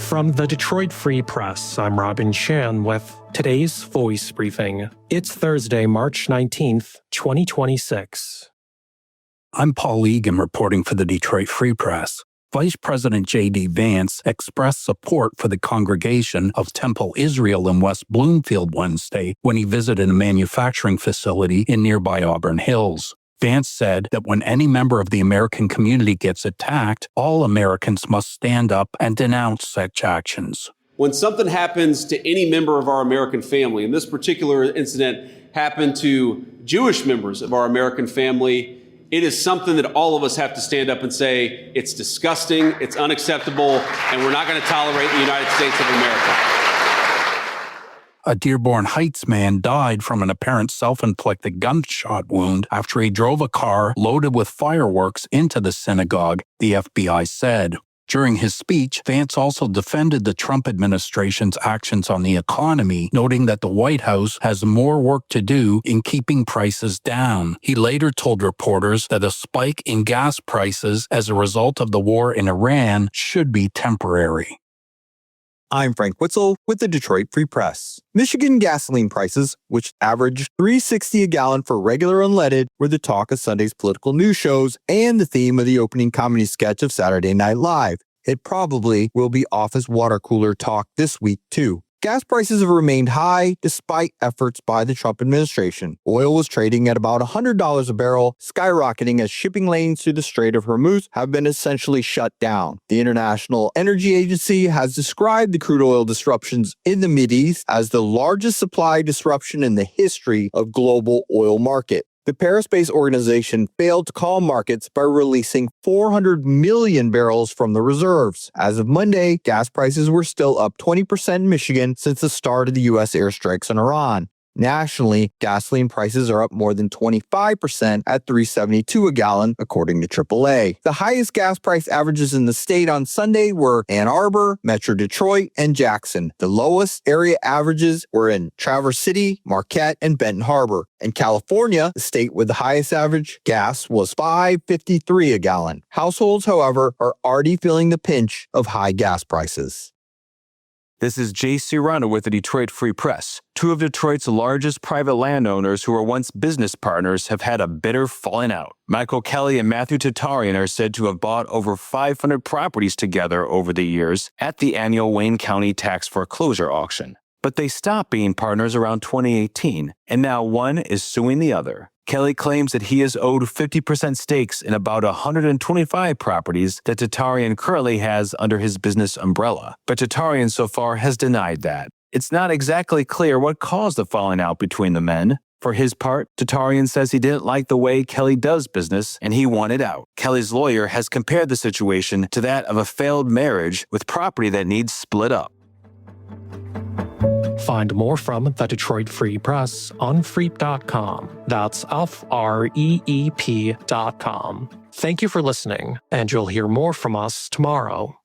From the Detroit Free Press, I'm Robin Chan with today's Voice Briefing. It's Thursday, March 19th, 2026. I'm Paul Egan reporting for the Detroit Free Press. Vice President J.D. Vance expressed support for the Congregation of Temple Israel in West Bloomfield Wednesday when he visited a manufacturing facility in nearby Auburn Hills. Vance said that when any member of the American community gets attacked, all Americans must stand up and denounce such actions. When something happens to any member of our American family, and this particular incident happened to Jewish members of our American family, it is something that all of us have to stand up and say, it's disgusting, it's unacceptable, and we're not going to tolerate the United States of America. A Dearborn Heights man died from an apparent self-inflicted gunshot wound after he drove a car loaded with fireworks into the synagogue, the FBI said. During his speech, Vance also defended the Trump administration's actions on the economy, noting that the White House has more work to do in keeping prices down. He later told reporters that a spike in gas prices as a result of the war in Iran should be temporary. I'm Frank Witzel with the Detroit Free Press. Michigan gasoline prices, which averaged $3.60 a gallon for regular unleaded, were the talk of Sunday's political news shows and the theme of the opening comedy sketch of Saturday Night Live. It probably will be office water cooler talk this week, too. Gas prices have remained high despite efforts by the Trump administration. Oil was trading at about $100 a barrel, skyrocketing as shipping lanes through the Strait of Hormuz have been essentially shut down. The International Energy Agency has described the crude oil disruptions in the Mideast as the largest supply disruption in the history of global oil market. The Paris-based organization failed to calm markets by releasing 400 million barrels from the reserves. As of Monday, gas prices were still up 20% in Michigan since the start of the U.S. airstrikes on Iran. Nationally, gasoline prices are up more than 25% at $3.72 a gallon, according to AAA. The highest gas price averages in the state on Sunday were Ann Arbor, Metro Detroit, and Jackson. The lowest area averages were in Traverse City, Marquette, and Benton Harbor. In California, the state with the highest average gas was $5.53 a gallon. Households, however, are already feeling the pinch of high gas prices. This is Jay Serrano with the Detroit Free Press. Two of Detroit's largest private landowners who were once business partners have had a bitter falling out. Michael Kelly and Matthew Tatarian are said to have bought over 500 properties together over the years at the annual Wayne County tax foreclosure auction. But they stopped being partners around 2018, and now one is suing the other. Kelly claims that he is owed 50% stakes in about 125 properties that Tatarian currently has under his business umbrella. But Tatarian so far has denied that. It's not exactly clear what caused the falling out between the men. For his part, Tatarian says he didn't like the way Kelly does business and he wanted out. Kelly's lawyer has compared the situation to that of a failed marriage with property that needs split up. Find more from the Detroit Free Press on Freep.com. That's FREEP.com. Thank you for listening, and you'll hear more from us tomorrow.